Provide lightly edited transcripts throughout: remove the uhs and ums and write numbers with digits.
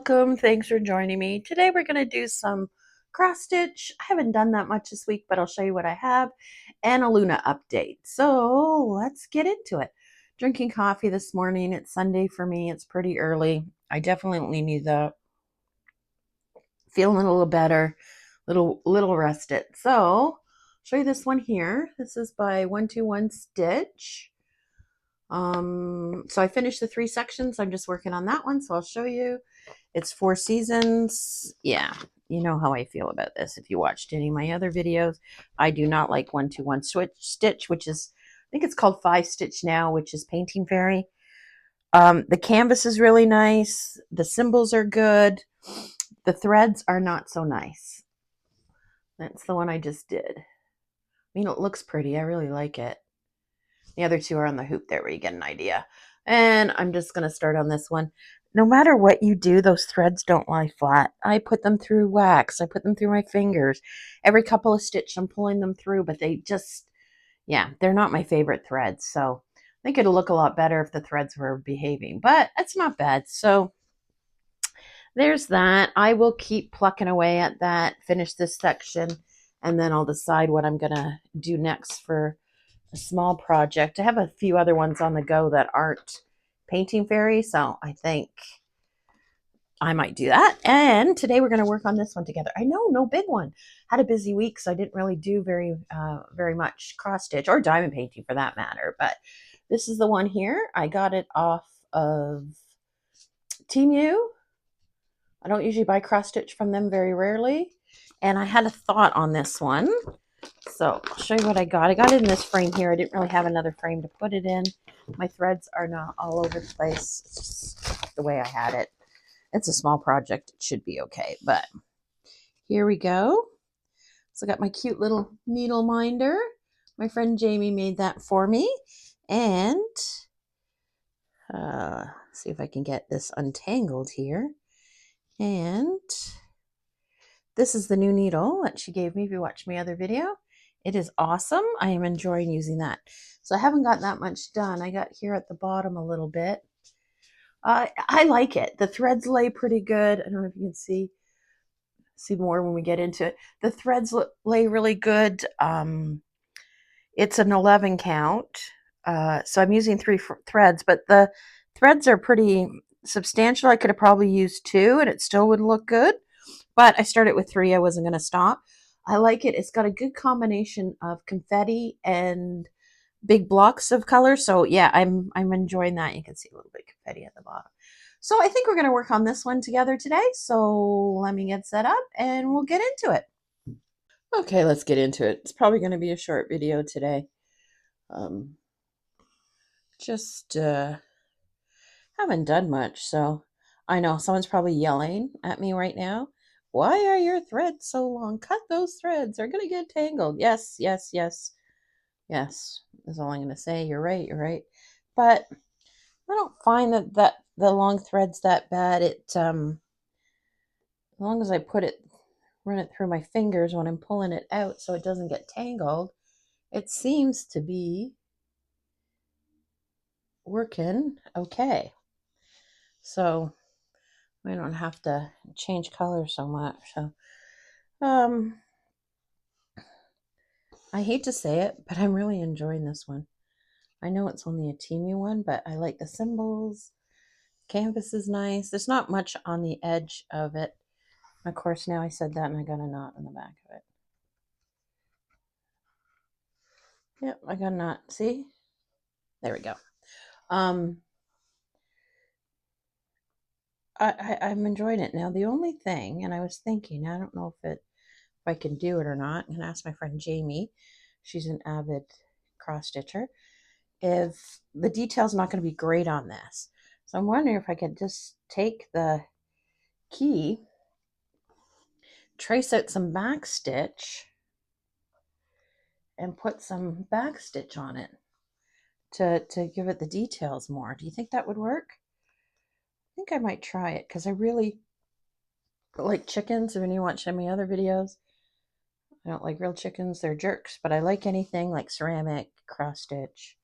welcome. Thanks for joining me. Today we're going to do some cross stitch. I haven't done that much this week, but I'll show you what I have and a Luna update. So let's get into it. Drinking coffee this morning. It's Sunday for me. It's pretty early. I definitely need that. Feeling a little better, little rested. So I'll show you this one here. This is by 121 Stitch. So I finished the 3 sections. I'm just working on that one, so I'll show you. It's 4 seasons. Yeah, you know how I feel about this. If you watched any of my other videos, I do not like 121 Stitch, which is, I think it's called 5 Stitch now, which is Painting Fairy. The canvas is really nice. The symbols are good. The threads are not so nice. That's the one I just did. I mean, it looks pretty. I really like it. The other 2 are on the hoop there where you get an idea. And I'm just going to start on this one. No matter what you do, those threads don't lie flat. I put them through wax. I put them through my fingers. Every couple of stitches, I'm pulling them through, but they just, yeah, they're not my favorite threads. So I think it'll look a lot better if the threads were behaving, but it's not bad. So there's that. I will keep plucking away at that, finish this section, and then I'll decide what I'm going to do next for a small project. I have a few other ones on the go that aren't Painting Fairy, so I think I might do that. And today we're going to work on this one together. I know, no big one. Had a busy week, so I didn't really do very much cross stitch or diamond painting for that matter. But this is the one here. I got it off of Temu. I don't usually buy cross stitch from them, very rarely. And I had a thought on this one. So I'll show you what I got. I got it in this frame here. I didn't really have another frame to put it in. My threads are not all over the place. It's just the way I had it. It's a small project. It should be okay. But here we go. So I got my cute little needle minder. My friend Jamie made that for me. And see if I can get this untangled here. And this is the new needle that she gave me if you watched my other video. It is awesome. I am enjoying using that. So I haven't got that much done. I got here at the bottom a little bit. I like it. The threads lay pretty good. I don't know if you can see more when we get into it. The threads lay really good. It's an 11 count. So I'm using 3 threads, but the threads are pretty substantial. I could have probably used 2 and it still would look good. But I started with 3. I wasn't going to stop. I like it. It's got a good combination of confetti and big blocks of color. So yeah, I'm enjoying that. You can see a little bit of confetti at the bottom. So I think we're going to work on this one together today. So let me get set up and we'll get into it. Okay, let's get into it. It's probably going to be a short video today. Just haven't done much, so I know someone's probably yelling at me right now. Why are your threads so long? Cut those threads. They're going to get tangled. Yes, yes, yes. Yes, is all I'm going to say. You're right, you're right. But I don't find that the long thread's that bad. As long as I run it through my fingers when I'm pulling it out so it doesn't get tangled, it seems to be working okay. So we don't have to change color so much. So, I hate to say it, but I'm really enjoying this one. I know it's only a teeny one, but I like the symbols. Canvas is nice. There's not much on the edge of it. Of course, now I said that and I got a knot in the back of it. Yep, I got a knot. See? There we go. I'm enjoying it now. The only thing, and I was thinking, I don't know if I can do it or not. I'm gonna ask my friend Jamie. She's an avid cross stitcher. If the detail's not going to be great on this, so I'm wondering if I could just take the key, trace out some back stitch, and put some back stitch on it to give it the details more. Do you think that would work? I think I might try it because I really like chickens. When you watch any other videos, I don't like real chickens. They're jerks, but I like anything like ceramic, cross stitch,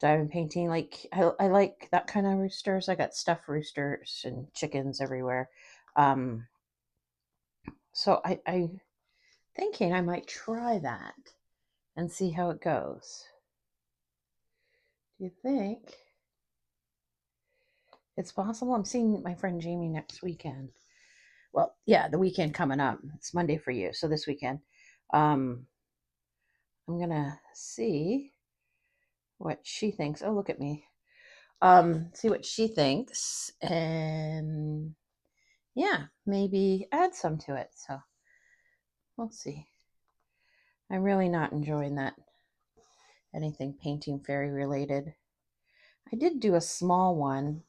diamond painting. Like I like that kind of roosters. I got stuffed roosters and chickens everywhere. Um, so I thinking I might try that and see how it goes. Do you think it's possible? I'm seeing my friend Jamie next weekend. Well, yeah, the weekend coming up. It's Monday for you, so this weekend. Um, I'm gonna see what she thinks. Oh, look at me. See what she thinks, and yeah, maybe add some to it. So we'll see. I'm really not enjoying that anything painting fairy related. I did do a small one,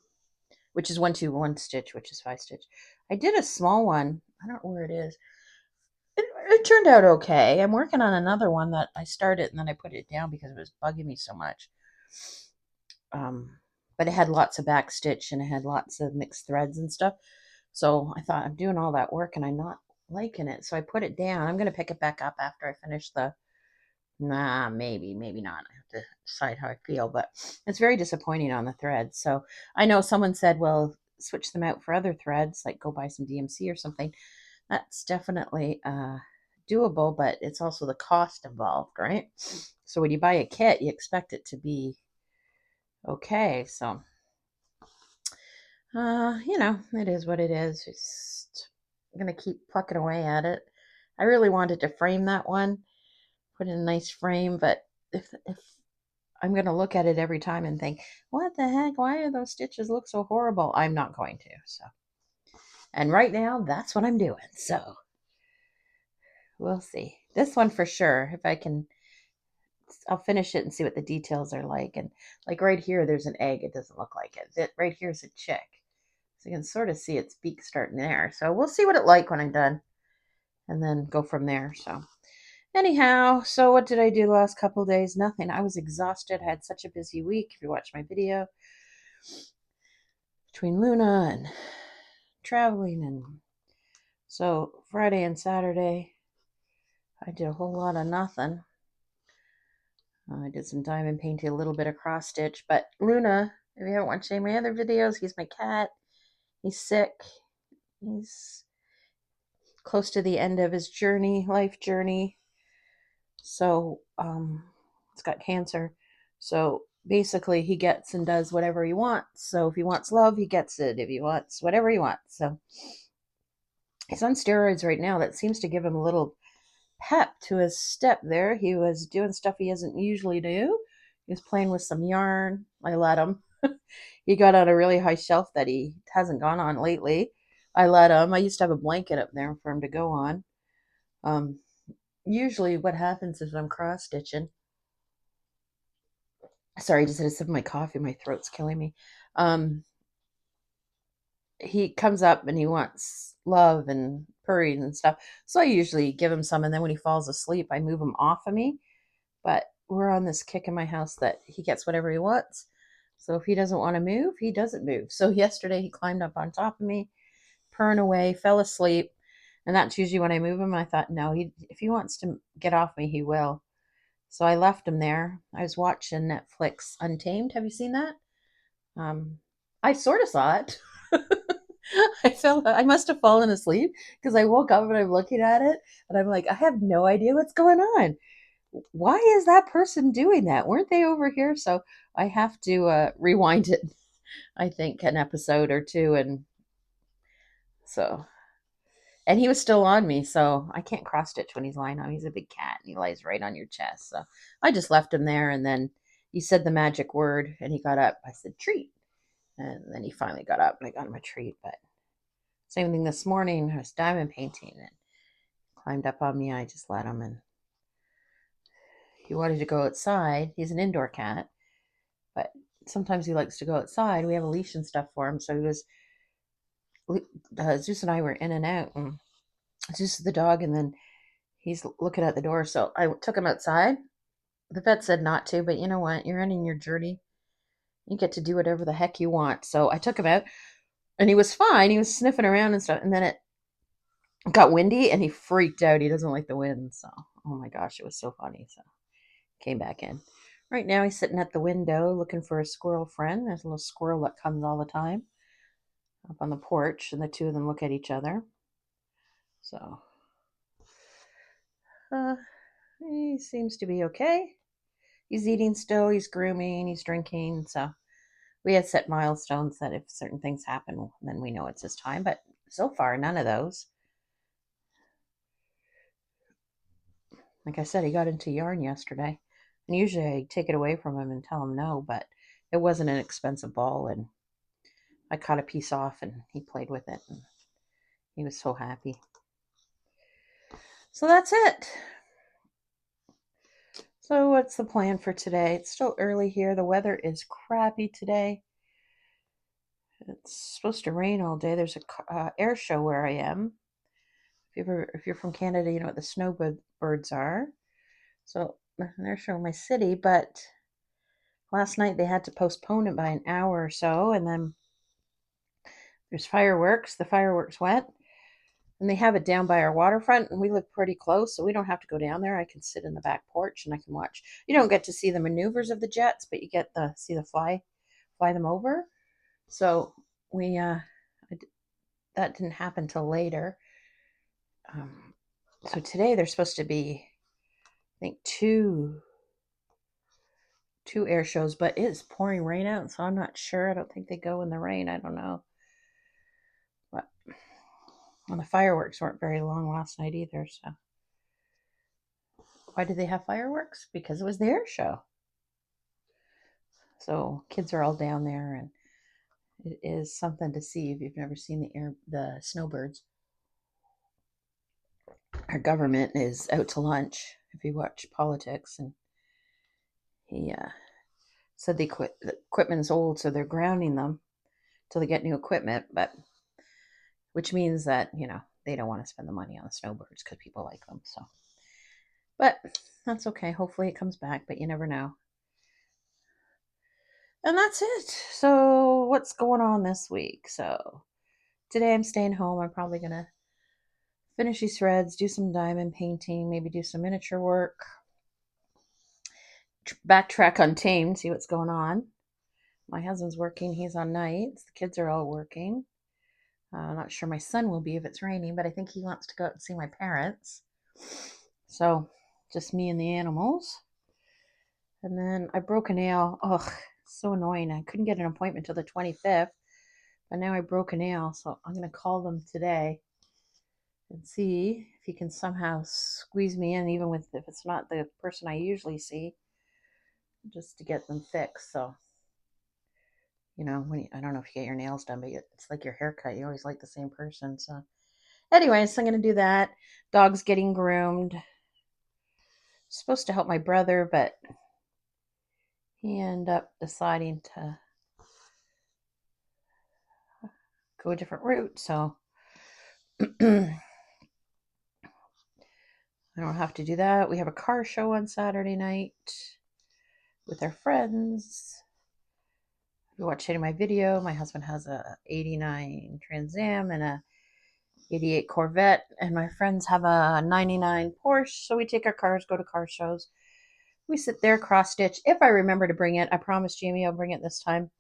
which is 1 2 1 stitch, which is 5 stitch. I did a small one. I don't know where it is. It turned out okay. I'm working on another one that I started and then I put it down because it was bugging me so much. But it had lots of back stitch and it had lots of mixed threads and stuff. So I thought I'm doing all that work and I'm not liking it. So I put it down. I'm going to pick it back up after I finish the, maybe not. I have to decide how I feel, but it's very disappointing on the threads. So I know someone said, well, switch them out for other threads, like go buy some DMC or something. That's definitely doable, but it's also the cost involved, right? So when you buy a kit, you expect it to be okay. So, it is what it is. Just I'm gonna keep plucking away at it. I really wanted to frame that one, put in a nice frame, but if I'm gonna look at it every time and think, what the heck? Why do those stitches look so horrible? I'm not going to. So, and right now, that's what I'm doing. So we'll see. This one for sure. If I can, I'll finish it and see what the details are like. And like right here, there's an egg. It doesn't look like it. Right here is a chick. So you can sort of see its beak starting there. So we'll see what it like when I'm done and then go from there. So anyhow, so what did I do the last couple of days? Nothing. I was exhausted. I had such a busy week. If you watch my video, between Luna and traveling, and so Friday and Saturday, I did a whole lot of nothing. I did some diamond painting, a little bit of cross stitch, but Luna, if you haven't watched any of my other videos, he's my cat. He's sick. He's close to the end of his journey, life journey. So, he's got cancer. So basically, he gets and does whatever he wants. So if he wants love, he gets it. If he wants whatever he wants. So he's on steroids right now. That seems to give him a little pep to his step there. He was doing stuff he doesn't usually do. He was playing with some yarn. I let him. He got on a really high shelf that he hasn't gone on lately. I let him. I used to have a blanket up there for him to go on. Usually what happens is I'm cross stitching. Sorry, I just had a sip of my coffee. My throat's killing me. He comes up and he wants love and purring and stuff. So I usually give him some, and then when he falls asleep, I move him off of me. But we're on this kick in my house that he gets whatever he wants. So if he doesn't want to move, he doesn't move. So yesterday he climbed up on top of me, purring away, fell asleep. And that's usually when I move him. I thought, no, if he wants to get off me, he will. So I left him there. I was watching Netflix Untamed. Have you seen that? I sort of saw it. I must have fallen asleep because I woke up and I'm looking at it and I'm like, I have no idea what's going on. Why is that person doing that? Weren't they over here? So I have to rewind it, I think, an episode or two. And so, and he was still on me. So I can't cross stitch when he's lying on. He's a big cat and he lies right on your chest. So I just left him there. And then you said the magic word and he got up. I said, treat. And then he finally got up and I got him a treat. But same thing this morning. I was diamond painting and climbed up on me. I just let him, and he wanted to go outside. He's an indoor cat, but sometimes he likes to go outside. We have a leash and stuff for him. So he was, Zeus and I were in and out, and Zeus is the dog, and then he's looking at the door. So I took him outside. The vet said not to, but you know what? You're ending your journey. You get to do whatever the heck you want. So I took him out, and he was fine. He was sniffing around and stuff. And then it got windy, and he freaked out. He doesn't like the wind. So, oh my gosh, it was so funny. So came back in. Right now he's sitting at the window looking for a squirrel friend. There's a little squirrel that comes all the time up on the porch, and the two of them look at each other. So he seems to be okay. He's eating still, he's grooming, he's drinking. So we had set milestones that if certain things happen, then we know it's his time. But so far, none of those. Like I said, he got into yarn yesterday. And usually I take it away from him and tell him no, but it wasn't an expensive ball. And I cut a piece off and he played with it. And he was so happy. So that's it. So what's the plan for today? It's still early here. The weather is crappy today. It's supposed to rain all day. There's a air show where I am. If you're from Canada, you know what the snowbirds are. So they're showing my city, but last night they had to postpone it by an hour or so, and then there's fireworks. The fireworks went, and they have it down by our waterfront, and we live pretty close, so we don't have to go down there. I can sit in the back porch and I can watch. You don't get to see the maneuvers of the jets, but you get to see the fly them over. So we that didn't happen till later. So today there's supposed to be, I think, two air shows, but it's pouring rain out, so I'm not sure. I don't think they go in the rain. I don't know. But well, the fireworks weren't very long last night either. So why did they have fireworks? Because it was the air show. So kids are all down there, and it is something to see if you've never seen the snowbirds. Our government is out to lunch. If you watch politics, and he said the equipment's old, so they're grounding them till they get new equipment. But which means that they don't want to spend the money on the snowbirds because people like them. So, but that's okay. Hopefully it comes back, but you never know. And that's it. So what's going on this week? So today I'm staying home. I'm probably gonna finish these threads, do some diamond painting, maybe do some miniature work, backtrack on Tame, see what's going on. My husband's working. He's on nights. The kids are all working. I'm not sure my son will be if it's raining, but I think he wants to go out and see my parents. So just me and the animals. And then I broke a nail. Ugh, so annoying. I couldn't get an appointment till the 25th, but now I broke a nail. So I'm going to call them today and see if he can somehow squeeze me in, even if it's not the person I usually see, just to get them fixed. So, I don't know if you get your nails done, but it's like your haircut. You always like the same person. So anyways, I'm going to do that. Dog's getting groomed. Supposed to help my brother, but he ended up deciding to go a different route. So I don't have to do that. We have a car show on Saturday night with our friends. If you watch any of my video, my husband has a 89 Trans Am and a 88 Corvette, and my friends have a 99 Porsche. So we take our cars, go to car shows. We sit there, cross stitch. If I remember to bring it, I promise Jamie I'll bring it this time.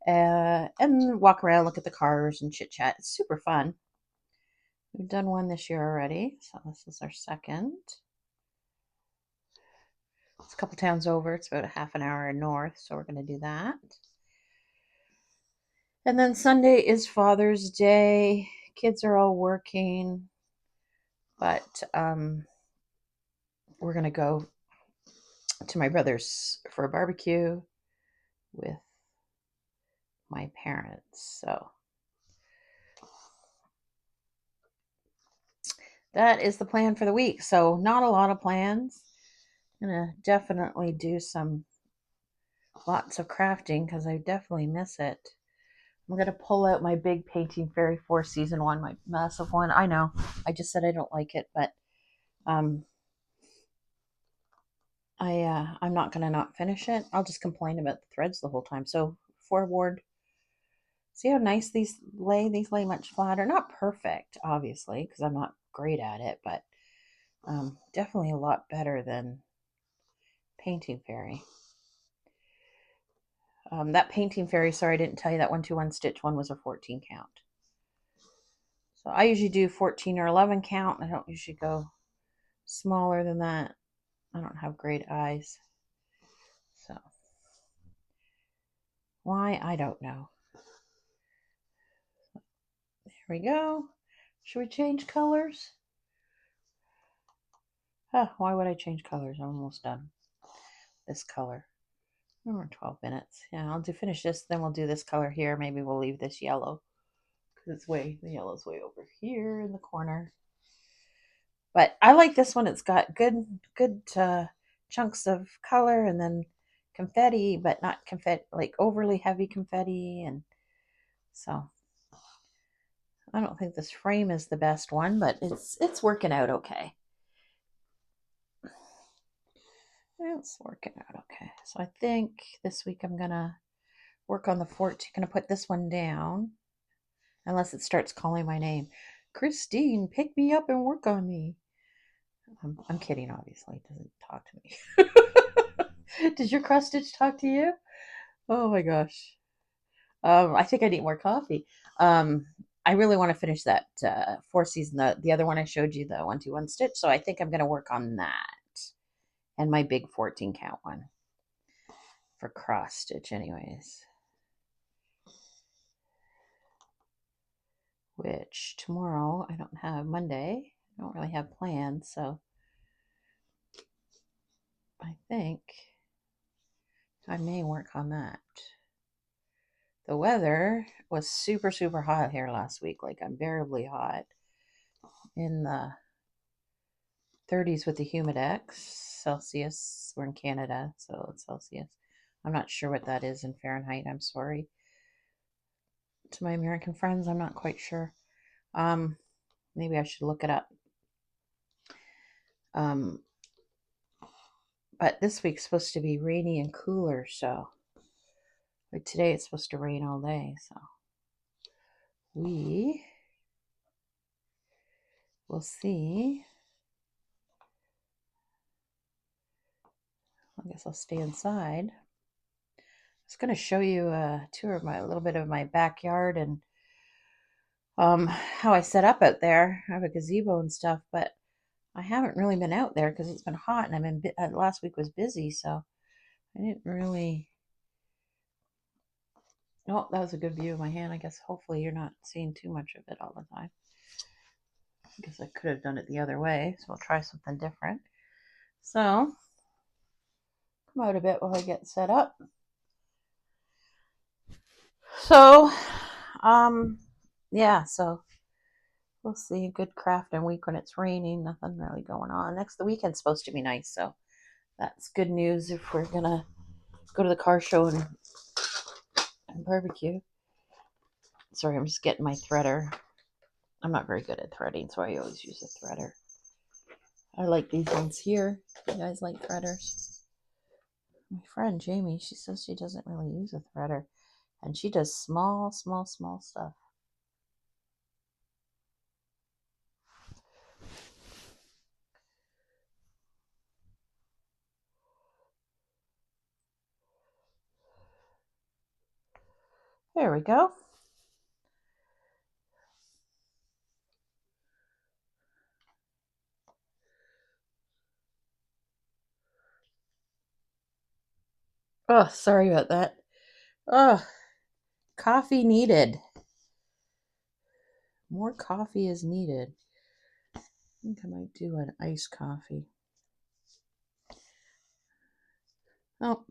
And walk around, look at the cars and chit chat. It's super fun. We've done one this year already, so this is our second. It's a couple towns over. It's about a half an hour north, so we're going to do that. And then Sunday is Father's Day. Kids are all working, but we're going to go to my brother's for a barbecue with my parents. So that is the plan for the week. So not a lot of plans. I'm going to definitely do lots of crafting because I definitely miss it. I'm going to pull out my big Painting Fairy 4 season one, my massive one. I know, I just said I don't like it, but I'm not going to not finish it. I'll just complain about the threads the whole time. So forward, see how nice these lay? These lay much flatter. Not perfect, obviously, because I'm not great at it, but definitely a lot better than Painting Fairy. That painting fairy, sorry, I didn't tell you that 1-2-1 stitch one was a 14 count. So I usually do 14 or 11 count. I don't usually go smaller than that. I don't have great eyes. So why, I don't know. There we go. Should we change colors? Why would I change colors? I'm almost done. This color. We're 12 minutes. Yeah, I'll finish this, then we'll do this color here. Maybe we'll leave this yellow because the yellow's way over here in the corner. But I like this one. It's got good chunks of color and then confetti, but not confetti, like overly heavy confetti. And so I don't think this frame is the best one, but it's working out okay. It's working out okay. So I think this week I'm gonna work on the 14. Gonna put this one down, unless it starts calling my name. Christine, pick me up and work on me. I'm kidding, obviously. It doesn't talk to me. Does your cross stitch talk to you? Oh my gosh. I think I need more coffee. I really want to finish that 4-season, the other one I showed you, the 1-2-1 stitch. So I think I'm going to work on that and my big 14 count one for cross stitch anyways. Which tomorrow I don't have. Monday I don't really have plans, so I think I may work on that. The weather was super, super hot here last week, like unbearably hot, in the 30s with the humidex Celsius. We're in Canada, so it's Celsius. I'm not sure what that is in Fahrenheit. I'm sorry to my American friends. I'm not quite sure. Maybe I should look it up. But this week's supposed to be rainy and cooler, so like today it's supposed to rain all day, so we will see. I guess I'll stay inside. I was going to show you a tour of a little bit of my backyard and how I set up out there. I have a gazebo and stuff, but I haven't really been out there because it's been hot, and last week was busy, so I didn't really. Oh, that was a good view of my hand. I guess hopefully you're not seeing too much of it all the time. I guess I could have done it the other way, so I'll try something different. So, come out a bit while I get set up. So, yeah, so we'll see. A good crafting week when it's raining. Nothing really going on. The weekend's supposed to be nice, so that's good news if we're gonna go to the car show and barbecue. Sorry, I'm just getting my threader. I'm not very good at threading, so I always use a threader. I like these ones here. You guys like threaders? My friend Jamie, she says she doesn't really use a threader, and she does small stuff. There we go. Oh, sorry about that. Oh, coffee needed. More coffee is needed. I think I might do an iced coffee. Oh,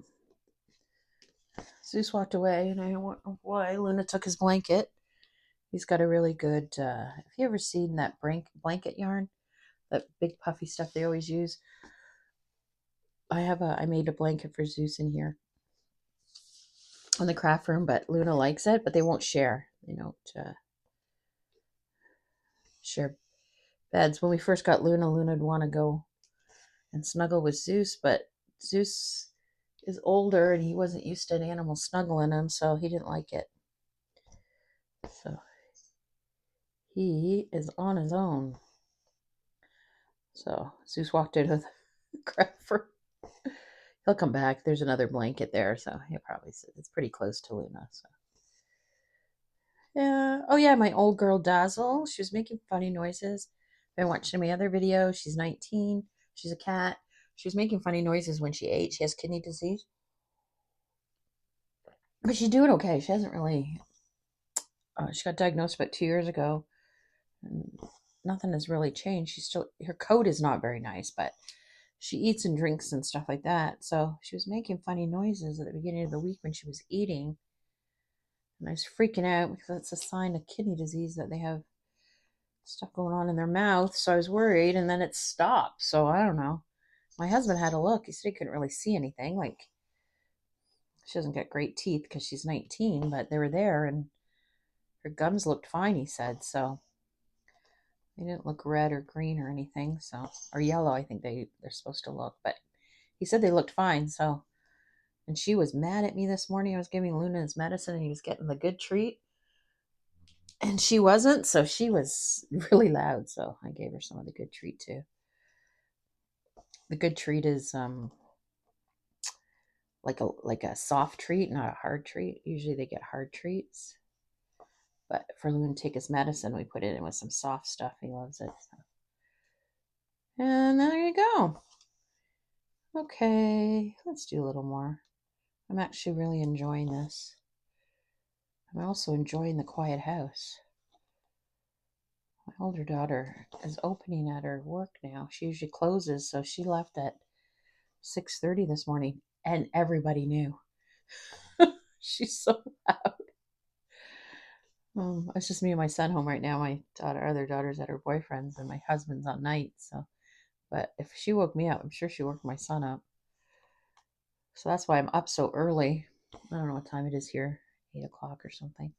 Zeus walked away, and I don't know why. Luna took his blanket. He's got a really good. Have you ever seen that blanket yarn? That big puffy stuff they always use. I made a blanket for Zeus in here on the craft room, but Luna likes it, but they won't share. They don't share beds. When we first got Luna, Luna'd want to go and snuggle with Zeus, but Zeus is older and he wasn't used to an animal snuggling him, so he didn't like it. So he is on his own. So Zeus walked out of the craft room. He'll come back. There's another blanket there, so he'll probably sit. It's pretty close to Luna, so. Yeah. Oh yeah, my old girl Dazzle. She was making funny noises. Been watching my other video. She's 19. She's a cat. She was making funny noises when she ate. She has kidney disease. But she's doing okay. She hasn't really. She got diagnosed about 2 years ago. And nothing has really changed. She's still. Her coat is not very nice, but she eats and drinks and stuff like that. So she was making funny noises at the beginning of the week when she was eating. And I was freaking out because that's a sign of kidney disease that they have stuff going on in their mouth. So I was worried, and then it stopped. So I don't know. My husband had a look. He said he couldn't really see anything. Like, she doesn't get great teeth because she's 19, but they were there, and her gums looked fine, he said. So they didn't look red or green or anything. So, or yellow, I think they're supposed to look. But he said they looked fine. So, and she was mad at me this morning. I was giving Luna his medicine, and he was getting the good treat. And she wasn't, so she was really loud. So I gave her some of the good treat too. The good treat is like a soft treat, not a hard treat. Usually they get hard treats. But for Loon to take his medicine, we put it in with some soft stuff. He loves it. So. And there you go. Okay, let's do a little more. I'm actually really enjoying this. I'm also enjoying the quiet house. My older daughter is opening at her work now. She usually closes, so she left at 6:30 this morning, and everybody knew. She's so loud. It's just me and my son home right now. My other daughter's at her boyfriend's, and my husband's on night. So, but if she woke me up, I'm sure she woke my son up. So that's why I'm up so early. I don't know what time it is here, 8 o'clock or something.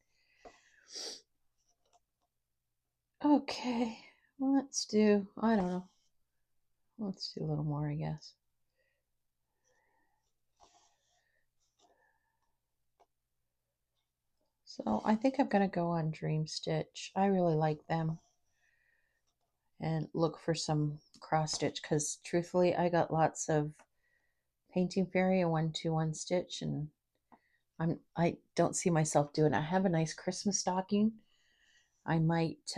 Okay, let's do. I don't know. Let's do a little more, I guess. So I think I'm going to go on Dream Stitch. I really like them. And look for some cross stitch because truthfully, I got lots of Painting Fairy and 121 stitch, and I don't see myself doing it. I have a nice Christmas stocking. I might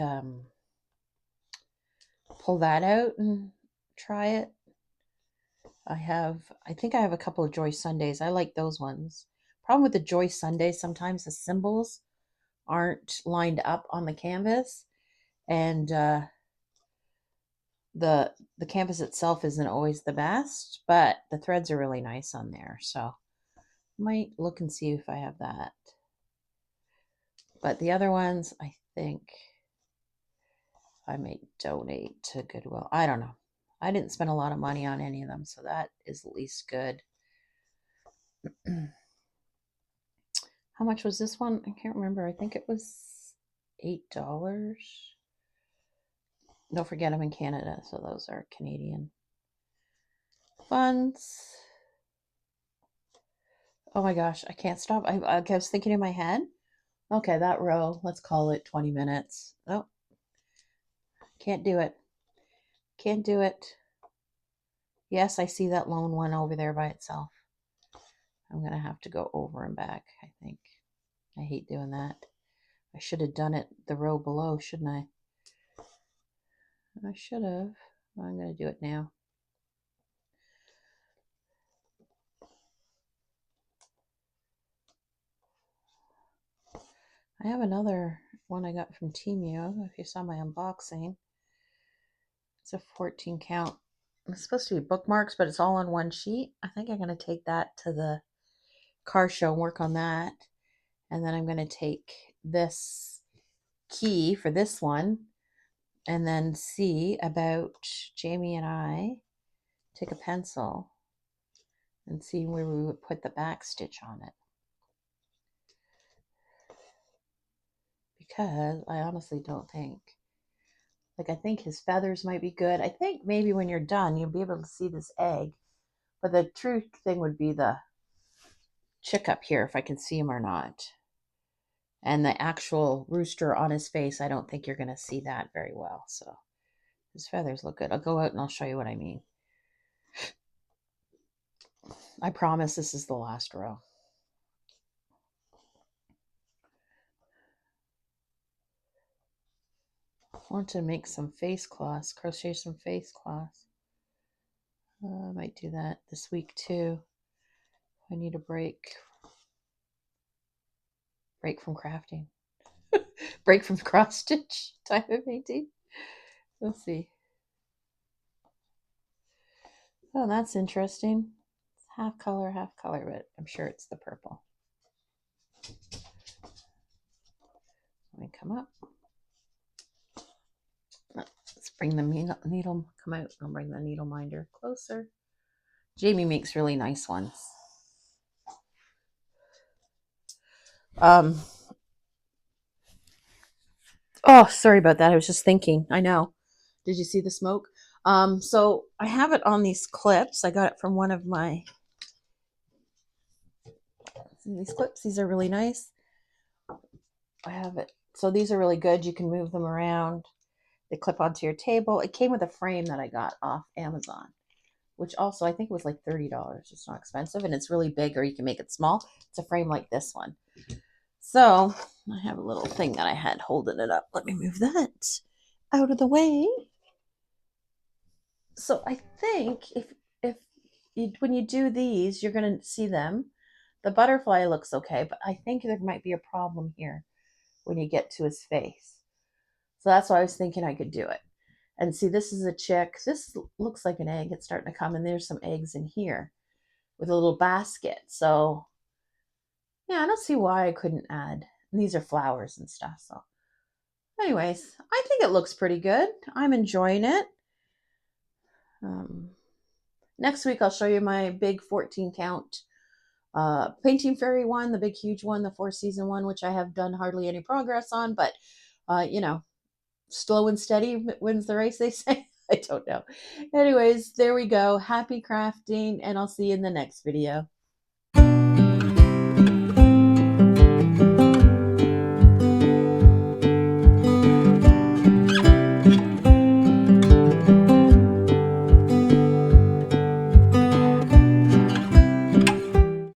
pull that out and try it. I think I have a couple of Joy Sundays. I like those ones. Problem with the Joy Sundays, sometimes the symbols aren't lined up on the canvas, and the canvas itself isn't always the best, but the threads are really nice on there. So might look and see if I have that. But the other ones, I think I may donate to Goodwill. I don't know. I didn't spend a lot of money on any of them, so that is at least good. How much was this one? I can't remember. I think it was $8. Don't forget I'm in Canada, so those are Canadian funds. Oh my gosh, I can't stop. I was thinking in my head, okay, that row, let's call it 20 minutes. Oh, can't do it. Can't do it. Yes, I see that lone one over there by itself. I'm going to have to go over and back, I think. I hate doing that. I should have done it the row below, shouldn't I? I should have. I'm going to do it now. I have another one I got from Temu, if you saw my unboxing. It's a 14 count. It's supposed to be bookmarks, but it's all on one sheet. I think I'm going to take that to the car show and work on that. And then I'm going to take this key for this one and then see about Jamie and I take a pencil and see where we would put the back stitch on it. Because I honestly don't think, like, I think his feathers might be good. I think maybe when you're done, you'll be able to see this egg. But the true thing would be the chick up here, if I can see him or not. And the actual rooster on his face, I don't think you're going to see that very well. So his feathers look good. I'll go out and I'll show you what I mean. I promise this is the last row. I want to make some face cloths, crochet some face cloths. I might do that this week too. I need a break from crafting, break from cross stitch type of painting. Let's see. Oh, that's interesting. It's half color, but I'm sure it's the purple. Let me come up. Let's bring the needle, come out. I'll bring the needle minder closer. Jamie makes really nice ones. Oh, sorry about that. I was just thinking. I know. Did you see the smoke? So I have it on these clips. I got it from one of my these clips. These are really nice. I have it. So these are really good. You can move them around. They clip onto your table. It came with a frame that I got off Amazon, which also I think was like $30. It's not expensive, and it's really big, or you can make it small. It's a frame like this one. So I have a little thing that I had holding it up. Let me move that out of the way. So I think if you, when you do these, you're going to see them. The butterfly looks okay, but I think there might be a problem here when you get to his face. So that's why I was thinking I could do it. And see, this is a chick. This looks like an egg. It's starting to come, and there's some eggs in here with a little basket. So yeah, I don't see why I couldn't add. And these are flowers and stuff. So anyways, I think it looks pretty good. I'm enjoying it. Next week, I'll show you my big 14 count painting fairy one, the big huge one, the 4-season one, which I have done hardly any progress on, but you know, slow and steady wins the race, they say. I don't know. Anyways, there we go. Happy crafting, and I'll see you in the next video.